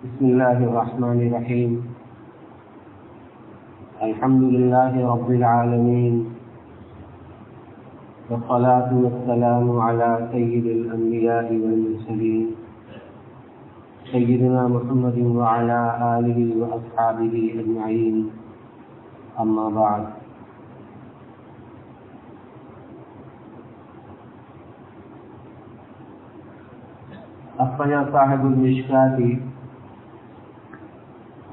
بسم الله الرحمن الرحيم. الحمد لله رب العالمين، والصلاة والسلام على سيد الأنبياء والمرسلين سيدنا محمد وعلى آله وأصحابه أجمعين. أما بعد، أخرج صاحب المشكاة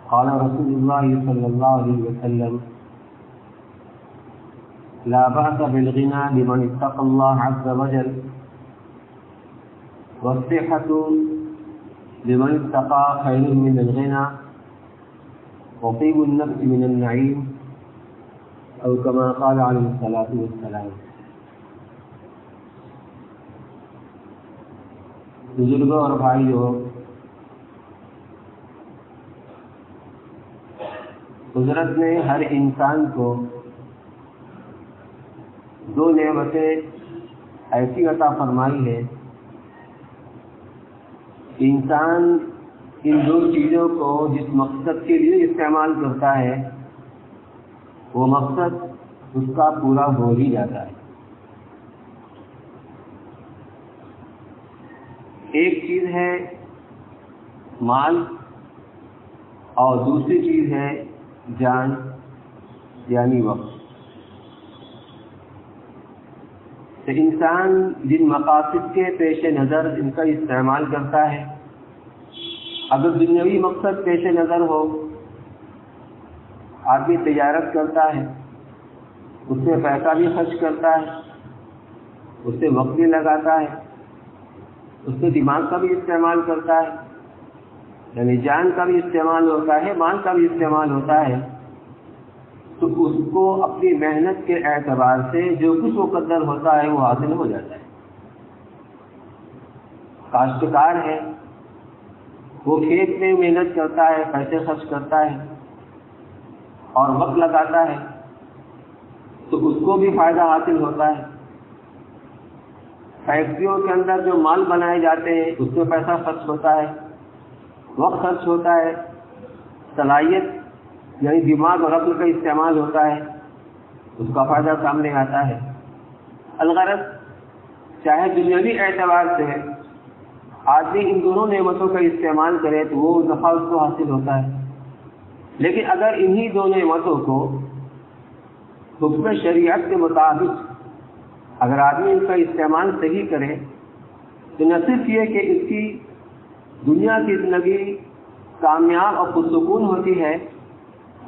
قال رسول الله صلى الله عليه وسلم: لا بأس بالغنى لمن اتقى الله عز وجل، والصحة لمن اتقى خير من الغنى، وطيب النفس من النعيم، أو كما قال عليه الصلاة والسلام. بزرگوں اور بھائیوں، قدرت نے ہر انسان کو دو نعمتیں ایسی عطا فرمائی ہے کہ انسان ان دو چیزوں کو جس مقصد کے لیے استعمال کرتا ہے وہ مقصد اس کا پورا ہو ہی جاتا ہے. ایک چیز ہے مال اور دوسری چیز ہے جان یعنی وقت. تو انسان جن مقاصد کے پیش نظر ان کا استعمال کرتا ہے، اگر دنیاوی مقصد پیش نظر ہو، آدمی تجارت کرتا ہے، اس میں پیسہ بھی خرچ کرتا ہے، اس سے وقت بھی لگاتا ہے، اس سے دماغ کا بھی استعمال کرتا ہے، یعنی جان کا بھی استعمال ہوتا ہے، مال کا بھی استعمال ہوتا ہے، تو اس کو اپنی محنت کے اعتبار سے جو کچھ مقدر ہوتا ہے وہ حاصل ہو جاتا ہے. کاشتکار ہے، وہ کھیت میں محنت کرتا ہے، پیسے خرچ کرتا ہے اور وقت لگاتا ہے، تو اس کو بھی فائدہ حاصل ہوتا ہے. فیکٹریوں کے اندر جو مال بنائے جاتے ہیں اس میں پیسہ خرچ ہوتا ہے، وقت خرچ ہوتا ہے، صلاحیت یعنی دماغ اور عقل کا استعمال ہوتا ہے، اس کا فائدہ سامنے آتا ہے. الغرض چاہے دنیاوی اعتبار سے آدمی ان دونوں نعمتوں کا استعمال کرے تو وہ نفع اس کو حاصل ہوتا ہے. لیکن اگر انہی دو نعمتوں کو حکم شریعت کے مطابق اگر آدمی ان کا استعمال صحیح کرے تو نہ صرف یہ کہ اس کی دنیا کی زندگی کامیاب اور پرسکون ہوتی ہے،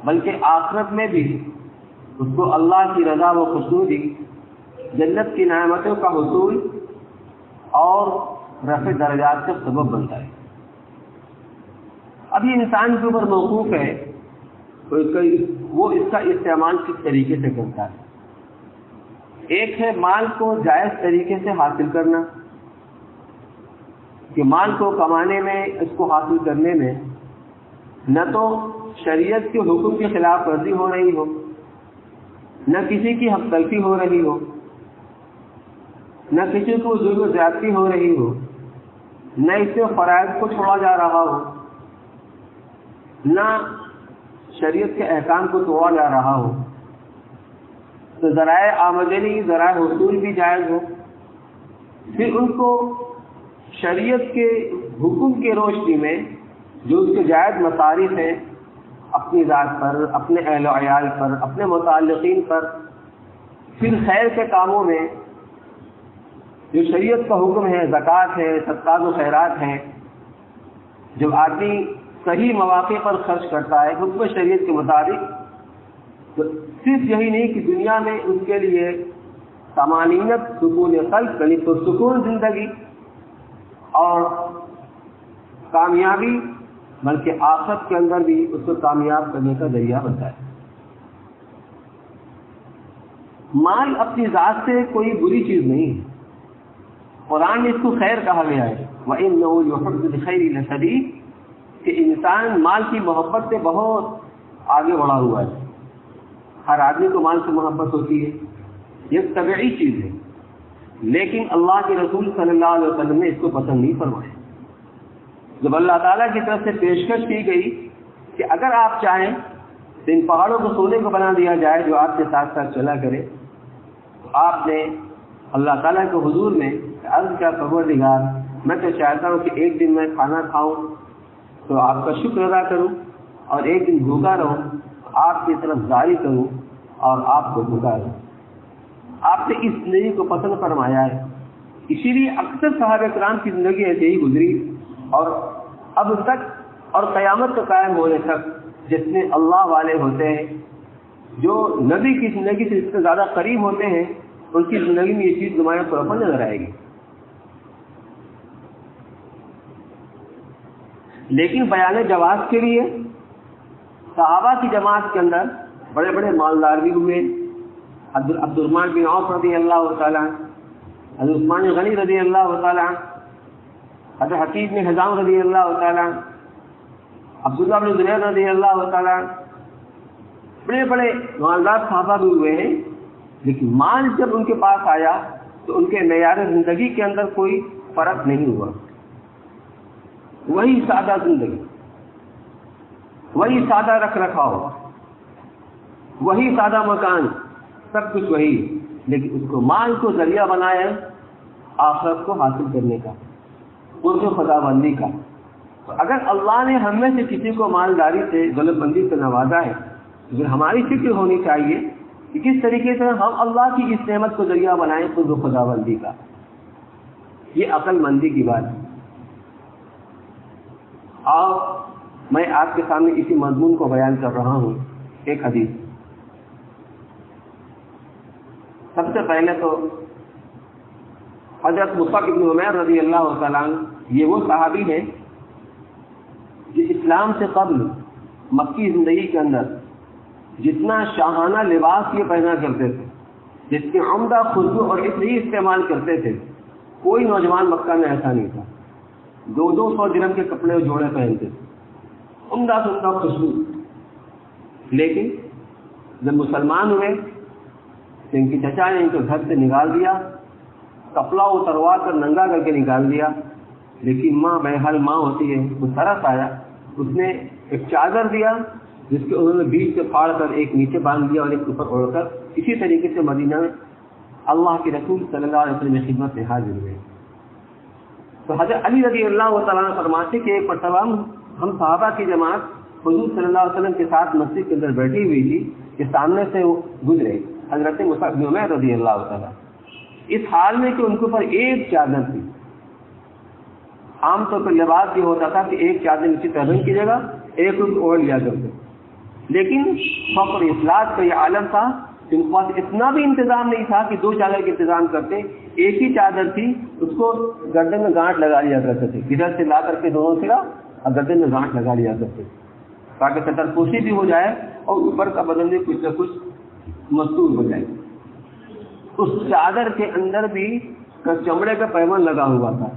بلکہ آخرت میں بھی اس کو اللہ کی رضا و خوشنودی، جنت کی نعمتوں کا حصول اور رفع درجات کا سبب بنتا ہے. اب یہ انسان کے اوپر موقوف ہے وہ اس کا استعمال کس طریقے سے کرتا ہے. ایک ہے مال کو جائز طریقے سے حاصل کرنا، کہ مال کو کمانے میں، اس کو حاصل کرنے میں نہ تو شریعت کے حکم کی خلاف ورزی ہو رہی ہو، نہ کسی کی حق تلفی ہو رہی ہو، نہ کسی کو ظلم و زیادتی ہو رہی ہو، نہ اس سے فرائض کو چھوڑا جا رہا ہو، نہ شریعت کے احکام کو توڑا جا رہا ہو، تو ذرائع آمدنی، ذرائع حصول بھی جائز ہو. پھر ان کو شریعت کے حکم کی روشنی میں جو اس کے جائز مصارف ہیں اپنی ذات پر، اپنے اہل و عیال پر، اپنے متعلقین پر، پھر خیر کے کاموں میں جو شریعت کا حکم ہے، زکوٰۃ ہے، صدقات و خیرات ہیں، جب آدمی صحیح مواقع پر خرچ کرتا ہے حکم شریعت کے مطابق، تو صرف یہی نہیں کہ دنیا میں اس کے لیے طمانینت، سکون قلب یعنی پرسکون زندگی اور کامیابی، بلکہ آخرت کے اندر بھی اس کو کامیاب کرنے کا ذریعہ بنتا ہے. مال اپنی ذات سے کوئی بری چیز نہیں ہے. قرآن میں اس کو خیر کہا گیا ہے، وَإِنَّهُ يُحِبُّ الْخَيْرَ لَشَدِيدٌ، کہ انسان مال کی محبت سے بہت آگے بڑھا ہوا ہے. ہر آدمی کو مال سے محبت ہوتی ہے، یہ طبیعی چیز ہے، لیکن اللہ کے رسول صلی اللہ علیہ وسلم نے اس کو پسند نہیں فرمایا. جب اللہ تعالیٰ کی طرف سے پیشکش کی گئی کہ اگر آپ چاہیں تو ان پہاڑوں کو سونے کو بنا دیا جائے جو آپ کے ساتھ ساتھ چلا کرے، تو آپ نے اللہ تعالیٰ کے حضور میں عرض کیا، پروردگار میں تو چاہتا ہوں کہ ایک دن میں کھانا کھاؤں تو آپ کا شکر ادا کروں، اور ایک دن بھوکا رہوں آپ کی طرف زاری کروں اور آپ کو پکاروں۔ آپ نے اس زندگی کو پسند فرمایا ہے، اسی لیے اکثر صحابہ کرام کی زندگی ایسے ہی گزری، اور اب تک اور قیامت کو قائم ہونے تک جتنے اللہ والے ہوتے ہیں، جو نبی کی زندگی سے جس سے زیادہ قریب ہوتے ہیں، ان کی زندگی میں یہ چیز نمایاں طور پر نظر آئے گی۔ لیکن بیان جواز کے لیے صحابہ کی جماعت کے اندر بڑے بڑے مالدار بھی ہوئے، عبد الرحمن بن عوف رضی اللہ تعالیٰ، حضرت عثمان غنی رضی اللہ تعالیٰ، حضرت حکیم بن حزام رضی اللہ تعالیٰ، عبداللہ بن زبیر رضی اللہ تعالیٰ، بڑے بڑے مالدار صحابہ بھی ہوئے ہیں، لیکن مال جب ان کے پاس آیا تو ان کے معیار زندگی کے اندر کوئی فرق نہیں ہوا، وہی سادہ زندگی، وہی سادہ رکھ رکھاؤ، وہی سادہ مکان، سب کچھ وہی، لیکن اس کو مال کو ذریعہ بنایا آخرت کو حاصل کرنے کا، قرب و خدا بندی کا۔ تو اگر اللہ نے ہم میں سے کسی کو مالداری سے، دولت بندی سے نوازا ہے، تو پھر ہماری فکر ہونی چاہیے کہ کس طریقے سے ہم اللہ کی اس نعمت کو ذریعہ بنائیں قرب و خدا بندی کا۔ یہ عقل مندی کی بات ہے۔ اور میں آپ کے سامنے اسی مضمون کو بیان کر رہا ہوں، ایک حدیث۔ سب سے پہلے تو حضرت مصعب بن عمیر رضی اللہ تعالیٰ عنہ، یہ وہ صحابی ہیں جو اسلام سے قبل مکی زندگی کے اندر جتنا شاہانہ لباس یہ پہنا کرتے تھے، جس کے عمدہ خوشبو اور عطر ہی استعمال کرتے تھے، کوئی نوجوان مکہ میں ایسا نہیں تھا۔ 200 درہم کے کپڑے جوڑے پہنتے تھے، عمدہ سے عمدہ خوشبو۔ لیکن جب مسلمان ہوئے تو ان کے چچا نے ان کو گھر سے نکال دیا، کپڑا اتروا کر ننگا کر کے نکال دیا۔ لیکن ماں بہرحال ماں ہوتی ہے، وہ ترس آیا، اس نے ایک چادر دیا جس کے انہوں نے بیچ سے پھاڑ کر ایک نیچے باندھ دیا اور ایک اوپر اوڑھ کر اسی طریقے سے مدینہ میں اللہ کے رسول صلی اللہ علیہ وسلم کی خدمت میں حاضر ہوئے۔ تو حضرت علی رضی اللہ تعالیٰ عنہ فرماتے کہ ایک مرتبہ ہم صحابہ کی جماعت حضور صلی اللہ علیہ وسلم کے ساتھ مسجد کے اندر بیٹھی ہوئی تھی کہ سامنے سے وہ گزرے حضرت مصعب بن عمیر رضی اللہ تعالیٰ، اس حال میں کہ ان کے اوپر ایک چادر تھی۔ عام طور پر لباس یہ ہوتا تھا کہ ایک چادر نیچے پہن کی جگہ ایک رخ اوڑھ لیا کرتے، لیکن فقر اصلاح کا یہ عالم تھا کہ ان کے پاس اتنا بھی انتظام نہیں تھا کہ 2 چادر کا انتظام کرتے، ایک ہی چادر تھی، اس کو گردن میں گانٹھ لگا لیا کرتے تھے، ادھر سے لا کر کے دونوں سرا اور گردن میں گانٹھ لگا لیا کرتے تاکہ سطر پوشی بھی ہو جائے اور اوپر کا بدن بھی کچھ نہ کچھ مستور ہو جائے۔ اس چادر کے اندر بھی چمڑے کا پیمان لگا ہوا تھا۔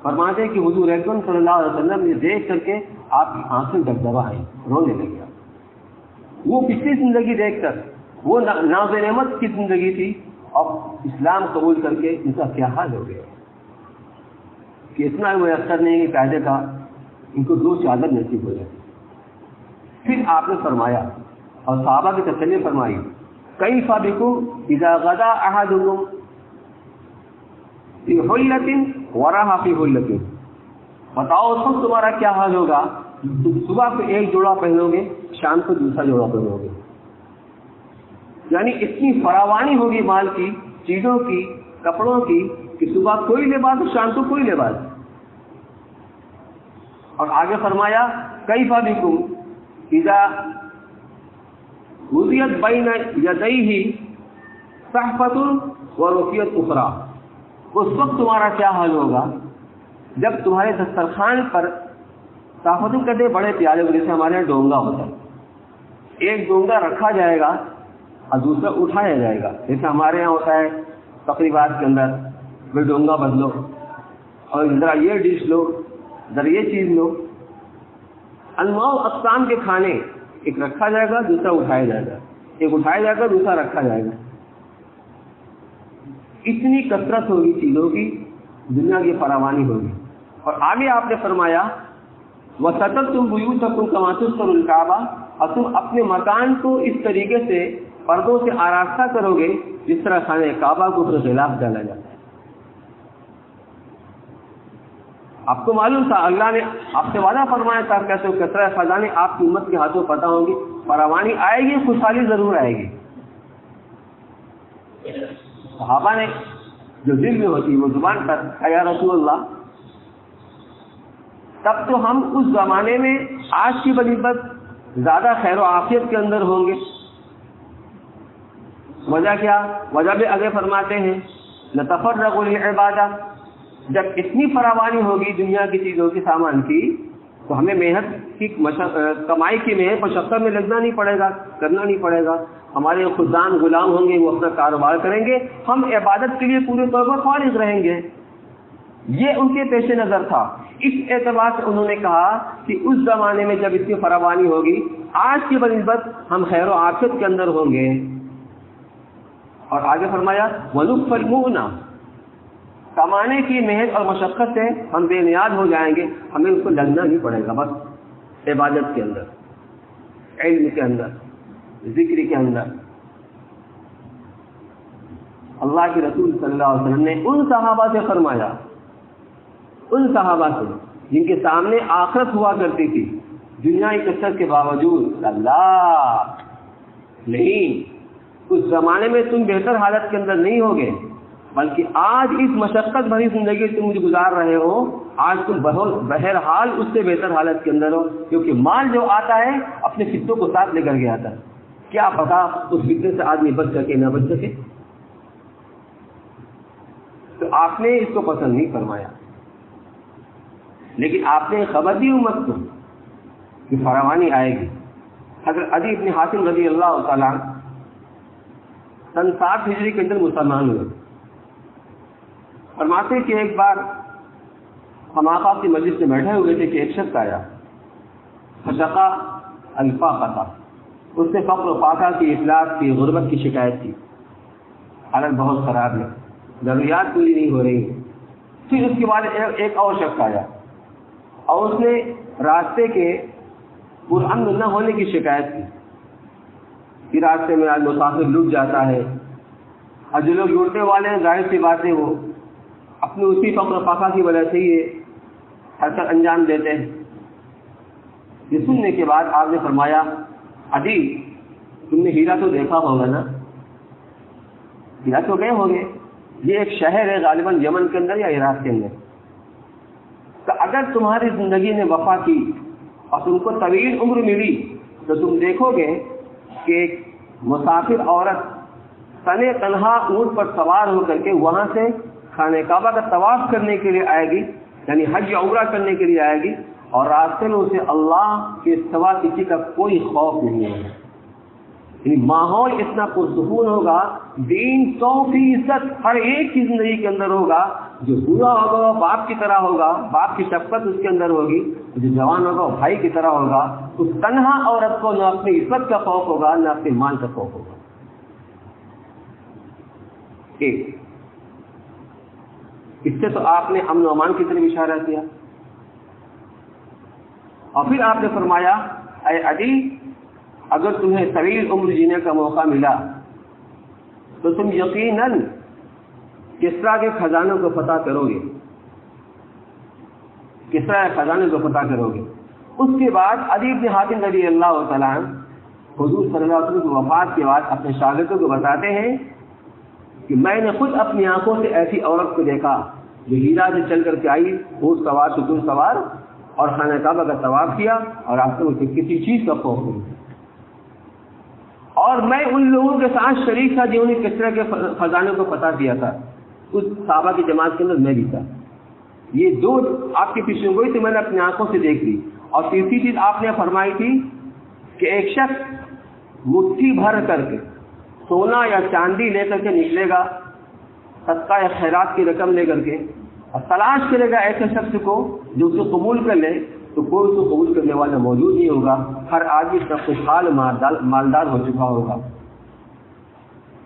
فرماتے کہ حضور اکرم صلی اللہ علیہ وسلم نے دیکھ کر کے آپ کی آنکھیں دبدبا آئی، رونے لگے۔ وہ پچھلی زندگی دیکھ کر، وہ ناز نعمت کی زندگی تھی، اور اسلام قبول کر کے ان کا کیا حال ہو گیا کہ اتنا میسر نہیں کہ قاعدے کا ان کو 2 چادر نصیب ہو جائے۔ پھر آپ نے فرمایا اور صحابہ کی تسلی فرمائی، کیف بکم اذا غدا احدکم فی حلۃ وراح فی حلۃ، بتاؤ اس وقت تمہارا کیا حال ہوگا، تم صبح کو ایک جوڑا پہنو گے، شام کو دوسرا جوڑا پہنو گے۔ یعنی اتنی فراوانی ہوگی مال کی، چیزوں کی، کپڑوں کی، کہ صبح کوئی لباس اور شام کو کوئی لباس۔ اور آگے فرمایا کیف بکم اذا وضعت بین یدیہ صحفۃ ورفعت اخری، اس وقت تمہارا کیا حال ہوگا جب تمہارے دسترخوان پر صحفتوں کہتے بڑے پیارے، جیسے ہمارے یہاں ڈونگا ہوتا ہے، ایک ڈونگا رکھا جائے گا اور دوسرا اٹھایا جائے گا، جیسے ہمارے یہاں ہوتا ہے تقریبات کے اندر، وہ ڈونگا بدلو اور ذرا یہ ڈش لو، ذرا یہ چیز لو۔ انواع اقسام کے کھانے، ایک رکھا جائے گا دوسرا اٹھایا جائے گا، ایک اٹھایا جائے گا دوسرا رکھا جائے گا۔ اتنی کثرت ہوگی چیزوں کی، دنیا کی فراوانی ہوگی، اور آگے آپ نے فرمایا وَسَتَرْتُمْ بُيُوتَكُمْ كَمَا تُسْتَرُ الْكَعْبَةَ، اور تم اپنے مکان کو اس طریقے سے پردوں سے آراستہ کرو گے جس طرح خانہ کعبہ کو پر غلاف ڈالا جاتا ہے۔ آپ کو معلوم تھا اللہ نے آپ سے وعدہ فرمایا تھا کیسے کثرت خزانے آپ کی امت کے ہاتھوں پتہ ہوں گی، فراوانی آئے گی، خوشحالی ضرور آئے گی۔ صحابہ نے جو دل میں ہوتی وہ زبان پر یا رسول اللہ، تب تو ہم اس زمانے میں آج کی بنسبت زیادہ خیر و عافیت کے اندر ہوں گے۔ وجہ کیا؟ وجہ بھی آگے فرماتے ہیں نتفرغ للعبادہ، جب اتنی فراوانی ہوگی دنیا کی چیزوں کی سامان کی تو ہمیں محنت کی کمائی کی محنت مشقت میں لگنا نہیں پڑے گا، کرنا نہیں پڑے گا۔ ہمارے خدام غلام ہوں گے، وہ اپنا کاروبار کریں گے، ہم عبادت کے لیے پورے طور پر فارغ رہیں گے۔ یہ ان کے پیش نظر تھا۔ اس اعتبار سے انہوں نے کہا کہ اس زمانے میں جب اتنی فراوانی ہوگی آج کی بنسبت ہم خیر و عافیت کے اندر ہوں گے۔ اور آگے فرمایا وَنُكْفَ الْمُؤْنَةَ، کمانے کی محنت اور مشقت سے ہم بے نیاز ہو جائیں گے، ہمیں اس کو لگنا نہیں پڑے گا، بس عبادت کے اندر، علم کے اندر، ذکر کے اندر۔ اللہ کے رسول صلی اللہ علیہ وسلم نے ان صحابہ سے فرمایا، ان صحابہ سے جن کے سامنے آخرت ہوا کرتی تھی دنیا کی کثرت کے باوجود، اللہ نہیں، اس زمانے میں تم بہتر حالت کے اندر نہیں ہوگے، بلکہ آج اس مشقت بھری زندگی تم گزار رہے ہو، آج تم بہرحال اس سے بہتر حالت کے اندر ہو، کیونکہ مال جو آتا ہے اپنے فتنوں کو ساتھ لے کر کے آتا ہے، کیا پتا اس فتنے سے آدمی بچ سکے نہ بچ سکے۔ تو آپ نے اس کو پسند نہیں فرمایا، لیکن آپ نے خبر دی امت کو کہ فراوانی آئے گی۔ حضرت عدی بن حاتم رضی اللہ تعالیٰ سن 7 ہجری کے اندر مسلمان ہوئے۔ فرماتے کہ ایک بار ہم آقا کی مجلس میں بیٹھے ہوئے تھے کہ ایک شخص آیا، فشقا الفاقہ، اس نے فقر و فاقہ کی، افلاس کی، غربت کی شکایت کی، حالت بہت خراب ہے، ضروریات پوری نہیں ہو رہی۔ پھر اس کے بعد ایک اور شخص آیا اور اس نے راستے کے پرامن نہ ہونے کی شکایت کی کہ راستے میں آج مسافر لٹ جاتا ہے، اور جو لوگ لوٹنے والے ہیں ظاہر سی بات ہے وہ اپنی اسی فقر و فاقہ کی وجہ سے یہ حرکت انجام دیتے ہیں۔ یہ سننے کے بعد آپ نے فرمایا عدی تم نے ہیرا تو دیکھا ہوگا نا، ہیرا تو گئے ہوگے، یہ ایک شہر ہے غالباً یمن کے اندر یا عراق کے اندر، تو اگر تمہاری زندگی نے وفا کی اور تم کو طویل عمر ملی تو تم دیکھو گے کہ ایک مسافر عورت تنے تنہا اونٹ پر سوار ہو کر کے وہاں سے خانہ کعبہ کا طواف کرنے کے لیے آئے گی، یعنی حج یا عمرہ کرنے کے لیے آئے گی، اور راستے میں اسے اللہ کے سوا کسی کا کوئی خوف نہیں ہوگا، یعنی ماحول اتنا پرسکون ہوگا، دین 100% ہر ایک کی زندگی کے اندر ہوگا، جو بوڑھا ہوگا وہ باپ کی طرح ہوگا، باپ کی شفقت اس کے اندر ہوگی، جو جوان ہوگا وہ بھائی کی طرح ہوگا۔ اس تنہا عورت کو نہ اپنی عزت کا خوف ہوگا نہ اپنے مال کا خوف ہوگا۔ ایک اس سے تو آپ نے امن و امان کی طرف اشارہ کیا، اور پھر آپ نے فرمایا اے عدی اگر تمہیں طویل عمر جینے کا موقع ملا تو تم یقیناً کسریٰ کے خزانوں کو فتح کرو گے، کسریٰ کے خزانے کو فتح کرو گے۔ اس کے بعد عدی بن حاتم رضی اللہ تعالیٰ حضور صلی اللہ علیہ وسلم کی وفات کے بعد اپنے شاگردوں کو بتاتے ہیں کہ میں نے خود اپنی آنکھوں سے ایسی عورت کو دیکھا جو ہیرا سے چل کر کے آئی، اونٹ سوار ستون سوار، اور خانہ کعبہ کا طواف کیا، اور آپ کو کسی چیز کا خوف نہیں، اور میں ان لوگوں کے ساتھ شریک تھا جنہوں نے کسریٰ کے خزانے کو فتح کیا تھا، اس صحابہ کی جماعت کے اندر میں بھی تھا۔ یہ دو آپ کی پیشن گوئی تھی میں نے اپنی آنکھوں سے دیکھ لی۔ اور تیسری چیز آپ نے فرمائی تھی کہ ایک شخص مٹھی بھر کر کے سونا یا چاندی لے کر کے نکلے گا، صدقہ یا خیرات کی رقم لے کر کے، اور تلاش کرے گا ایسے شخص کو جو اسے قبول کر لے، تو کوئی اسے قبول کرنے والا موجود نہیں ہوگا، ہر آدمی سب خوشحال مالدار ہو چکا ہوگا۔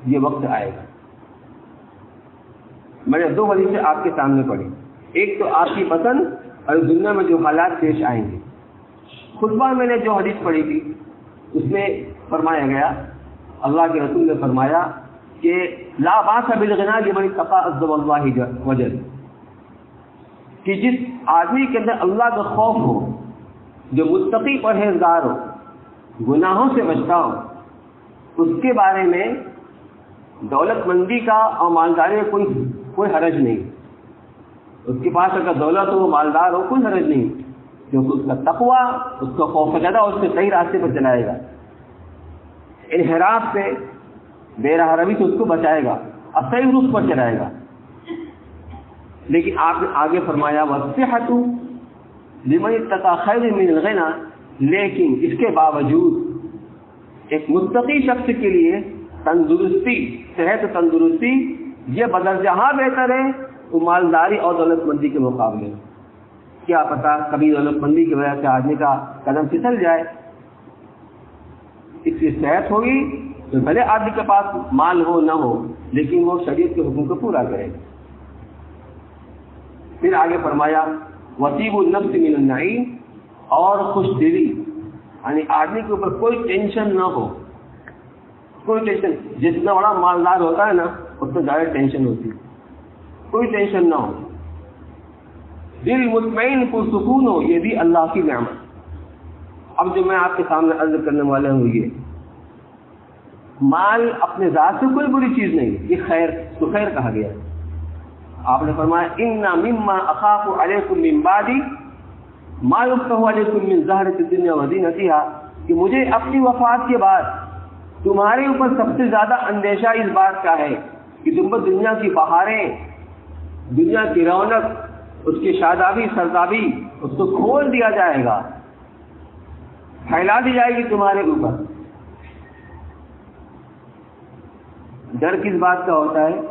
یہ وقت آئے گا۔ میں نے 2 حدیثیں آپ کے سامنے پڑھی، ایک تو آپ کی پسند اور دنیا میں جو حالات پیش آئیں گے. خطبہ میں نے جو حدیث پڑھی تھی اس میں فرمایا گیا، اللہ کے رسول نے فرمایا کہ لا باس بالغنا لمن اتقى عز والله وجل، کہ جس آدمی کے اندر اللہ کا خوف ہو، جو متقی پرہیزگار ہو، گناہوں سے بچتا ہو، اس کے بارے میں دولت مندی کا اور مالداری میں کوئی حرج نہیں. اس کے پاس اگر دولت ہو، مالدار ہو، کوئی حرج نہیں، کیونکہ اس کا تقویٰ، اس کا خوف زیادہ اس کے صحیح راستے پر چلائے گا، انحراف سے، بے راہ روی سے اس کو بچائے گا اور صحیح رخ پر چلائے گا. لیکن آپ نے آگے فرمایا والصحۃ لمن اتقى خیر من الغنى، لیکن اس کے باوجود ایک متقی شخص کے لیے تندرستی، صحت و تندرستی یہ بدرجہ بہتر ہے وہ مالداری اور دولت مندی کے مقابلے. کیا پتا کبھی دولت مندی کی وجہ سے آدمی کا قدم پھسل جائے. اس کی صحت ہوگی تو بھلے آدمی کے پاس مال ہو نہ ہو، لیکن وہ شریعت کے حکم کو پورا کرے گا. پھر آگے فرمایا وطیب النفس من النعیم، اور خوش دلی، یعنی آدمی کے اوپر کوئی ٹینشن نہ ہو. کوئی ٹینشن، جتنا بڑا مالدار ہوتا ہے نا اتنا زیادہ ٹینشن ہوتی ہے. کوئی ٹینشن نہ ہو، دل مطمئن پرسکون ہو، یہ بھی اللہ کی نعمت. اب جو میں آپ کے سامنے عرض کرنے والا ہوں، یہ مال اپنے ذات سے کوئی بری چیز نہیں، یہ خیر تو خیر کہا گیا. آپ نے فرمایا انا مما اخاف علیکم من بعدی ما یفتح علیکم من زہرۃ الدنیا وزینتها، کہ مجھے اپنی وفات کے بعد تمہارے اوپر سب سے زیادہ اندیشہ اس بات کا ہے کہ تم پر دنیا کی بہاریں، دنیا کی رونق، اس کی شادابی سرتابی، اس کو کھول دیا جائے گا، پھیلا دی جائے گی تمہارے اوپر. ڈر کس بات کا ہوتا ہے؟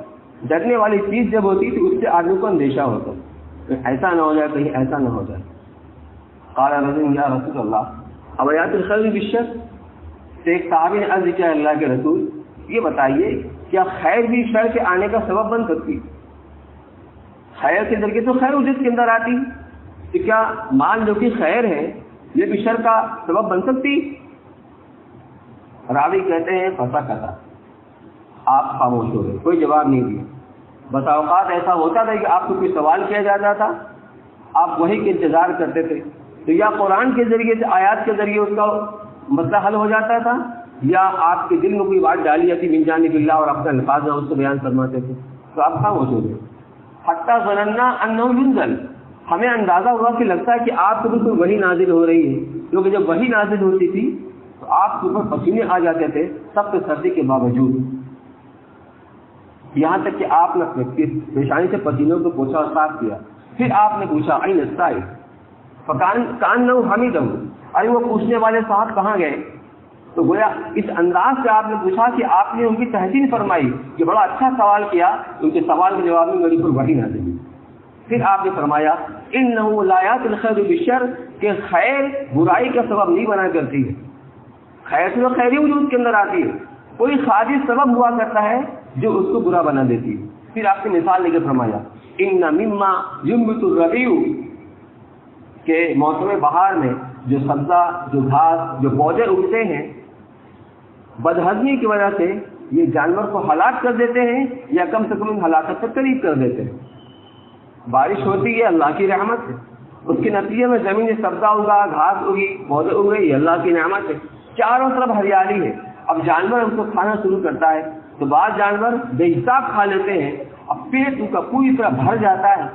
ڈرنے والی چیز جب ہوتی تو اس سے آدمی کو اندیشہ ہوتا ہے، ایسا نہ ہو جائے، کہیں ایسا نہ ہو جائے. قال رجل یا رسول اللہ اویات الخیر بالشر، ایک صحابی نے عرض کیا اللہ کے رسول یہ بتائیے کیا خیر بھی شر کے آنے کا سبب بن سکتی؟ خیر کے ذریعے تو خیر وجود کے اندر آتی، تو کیا مال جو کہ خیر ہے یہ بھی شر کا سبب بن سکتی؟ راوی کہتے ہیں پسا کتا، آپ خاموش ہو گئے، کوئی جواب نہیں دیا. بس اوقات ایسا ہوتا تھا کہ آپ کو کوئی سوال کیا جاتا تھا، آپ وہی کے انتظار کرتے تھے، تو یا قرآن کے ذریعے سے، آیات کے ذریعے اس کا مسئلہ حل ہو جاتا تھا، یا آپ کے دل میں کوئی بات ڈالی جاتی من جانب اللہ اور اپنے الفاظ میں اس کو بیان فرماتے تھے، تو آپ خاموش ہو گئے. حتیٰ ظننا انہ ینزل، ہمیں اندازہ ہوا کہ لگتا ہے کہ آپ کے اوپر وحی نازل ہو رہی ہے، کیونکہ جب وحی نازل ہوتی تھی تو آپ کے اوپر پسینے آ جاتے تھے سخت سردی کے باوجود، یہاں تک کہ آپ نے اپنے پیشانی سے پسینوں کو پوچھا اور صاف کیا. پھر آپ نے پوچھا این السائل فکأنہ حمیدہ، ارے وہ پوچھنے والے صاحب کہاں گئے؟ تو گویا اس انداز سے آپ نے پوچھا کہ آپ نے ان کی تحسین فرمائی کہ بڑا اچھا سوال کیا، ان کے سوال کے جواب میں میری پر وحی نازل ہوئی. پھر آپ نے فرمایا انہ لا یأتی الخیر بالشر، کہ خیر برائی کا سبب نہیں بنا کرتی ہے، خیر تو خیری وجود کے اندر آتی ہے، کوئی خارجی سبب ہوا کرتا ہے جو اس کو برا بنا دیتی ہے. پھر آپ نے مثال لے کے فرمایا ان مما ينبت الربيع، کہ موسم بہار میں جو سبزہ، جو گھاس، جو پودے اگتے ہیں، بدہضمی کی وجہ سے یہ جانور کو ہلاک کر دیتے ہیں یا کم سے کم ہلاکت سے قریب کر دیتے ہیں. بارش ہوتی ہے اللہ کی رحمت ہے، اس کے نتیجے میں زمین میں سبزہ اگا، گھاس اگی، پودے اگے، یہ اللہ کی نعمت ہے، چاروں طرف ہریالی ہے. اب جانور اس کو کھانا شروع کرتا ہے تو بعض جانور بے حساب کھا لیتے ہیں، اب پیٹ ان کا پوری طرح بھر جاتا ہے،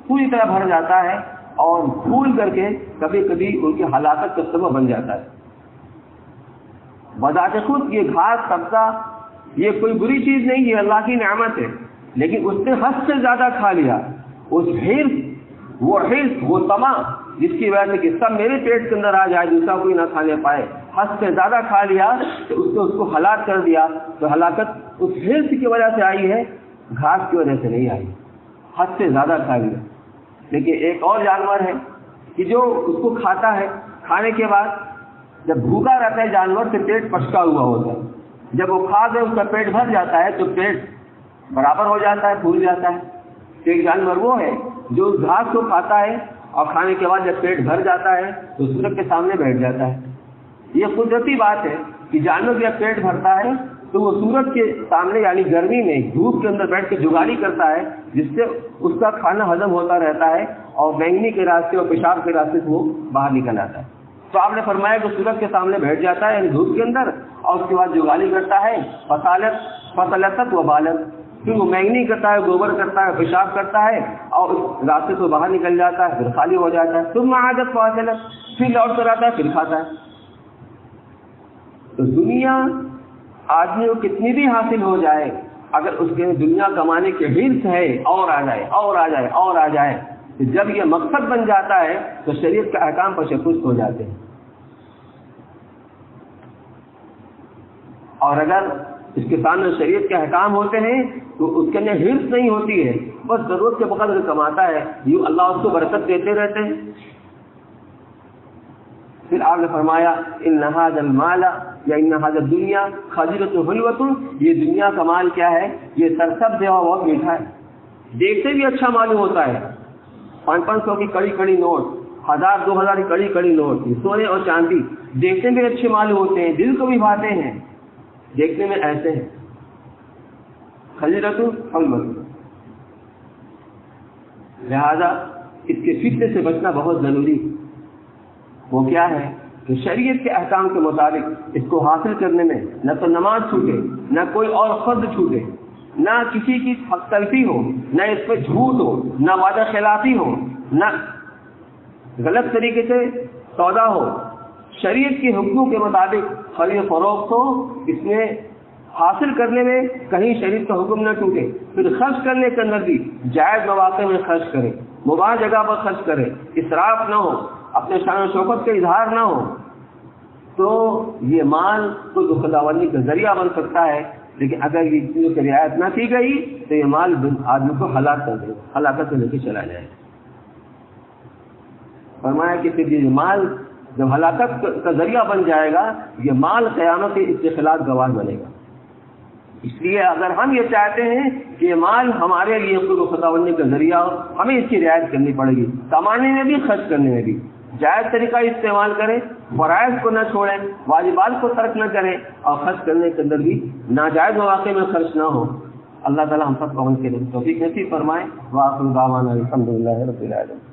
پوری طرح بھر جاتا ہے اور پھول کر کے کبھی کبھی ان کی ہلاکت کا سبب بن جاتا ہے. بذات خود یہ گھاس سبزہ یہ کوئی بری چیز نہیں ہے، اللہ کی نعمت ہے، لیکن اس نے حد سے زیادہ کھا لیا. اس حرص وہ طمع جس کی وجہ سے کہ سب میرے پیٹ کے اندر آ جائے، دوسرا کوئی نہ کھانے پائے، حد سے زیادہ کھا لیا تو اس کو ہلاک کر دیا. تو ہلاکت اس حرص کی وجہ سے آئی ہے، گھاس کی وجہ سے نہیں آئی، حد سے زیادہ کھا لیا. لیکن ایک اور جانور ہے کہ جو اس کو کھاتا ہے، کھانے کے بعد جب بھوکا رہتا ہے جانور سے پیٹ پچکا ہوا ہوتا ہے، جب وہ کھا دے اس کا پیٹ بھر جاتا ہے تو پیٹ برابر ہو جاتا ہے، پھول جاتا ہے. ایک جانور وہ ہے جو اس گھاس کو کھاتا ہے اور کھانے کے بعد جب پیٹ بھر جاتا ہے تو سورج کے سامنے بیٹھ جاتا ہے. یہ قدرتی بات ہے کہ جانور جب پیٹ بھرتا ہے تو وہ سورج کے سامنے یعنی گرمی میں دھوپ کے اندر بیٹھ کے جگالی کرتا ہے، جس سے اس کا کھانا ہضم ہوتا رہتا ہے اور بینگنی کے راستے اور پیشاب کے راستے سے وہ باہر نکل آتا ہے. تو آپ نے فرمایا کہ سورج کے سامنے بیٹھ جاتا ہے یعنی دھوپ کے اندر، اور اس کے بعد جگالی کرتا ہے، فصلت و بالت، پھر وہ مینگنی کرتا ہے، گوبر کرتا ہے، پیشاب کرتا ہے اور اس راستے سے باہر نکل جاتا ہے، پھر خالی ہو جاتا ہے، ثم عادت فاصلت، پھر لوٹ کر آتا ہے، پھر کھاتا ہے. تو دنیا آدمی کو کتنی بھی حاصل ہو جائے، اگر اس کے دنیا کمانے کے حرص ہے اور آ جائے اور آ جائے اور آ جائے، تو جب یہ مقصد بن جاتا ہے تو شریعت کے احکام پر شکست ہو جاتے ہیں. اور اگر اس کے سامنے شریعت کے احکام ہوتے ہیں تو اس کے اندر حرص نہیں ہوتی ہے، بس ضرورت کے بقدر کماتا ہے، یوں اللہ اس کو برکت دیتے رہتے ہیں. پھر آپ نے فرمایا ان هذا المال یا ان هذا الدنيا خضرۃ حلوۃ، یہ دنیا کا مال کیا ہے؟ یہ سرسبز ہے اور بہت میٹھا ہے. دیکھتے بھی اچھا معلوم ہوتا ہے، 500 کی کڑی کڑی نوٹ، 1000 2000 کی کڑی کڑی نوٹ، سونے اور چاندی دیکھتے بھی اچھے معلوم ہوتے ہیں، دل کو بھی بھاتے ہیں، دیکھنے میں ایسے ہیں. خضرۃ حلوۃ، لہذا اس کے فتنے سے بچنا بہت ضروری. وہ کیا ہے کہ شریعت کے احکام کے مطابق اس کو حاصل کرنے میں نہ تو نماز چھوٹے، نہ کوئی اور فرض چھوٹے، نہ کسی کی حق تلفی ہو، نہ اس پہ جھوٹ ہو، نہ وعدہ خلافی ہو، نہ غلط طریقے سے سودا ہو. شریعت کے حکموں کے مطابق خرید فروخت ہو، اس میں حاصل کرنے میں کہیں شریعت کا حکم نہ ٹوٹے. پھر خرچ کرنے کے اندر بھی جائز مواقع میں خرچ کرے، مباح جگہ پر خرچ کرے، اسراف نہ ہو، اپنے شان و شوکت کا اظہار نہ ہو. تو یہ مال تو خداوندی کا ذریعہ بن سکتا ہے، لیکن اگر یہ چیزوں کی رعایت نہ کی گئی تو یہ مال آدمی کو ہلاک کر دے، ہلاکت سے لے کے چلا جائے. فرمایا کہ پھر یہ مال جب ہلاکت کا ذریعہ بن جائے گا، یہ مال قیامت کے اس کے خلاف گواہ بنے گا. اس لیے اگر ہم یہ چاہتے ہیں کہ یہ مال ہمارے لیے خداوندی کا ذریعہ ہو، ہمیں اس کی رعایت کرنی پڑے گی. کمانے میں بھی، خرچ کرنے میں بھی جائز طریقہ استعمال کریں، فرائض کو نہ چھوڑیں، واجبات کو ترک نہ کریں، اور خرچ کرنے کے اندر بھی ناجائز مواقع میں خرچ نہ ہو. اللہ تعالی ہم سب کو عمل کے لیے توفیق نصیب فرمائے. وآخر دعوانا الحمدللہ رب العالمین.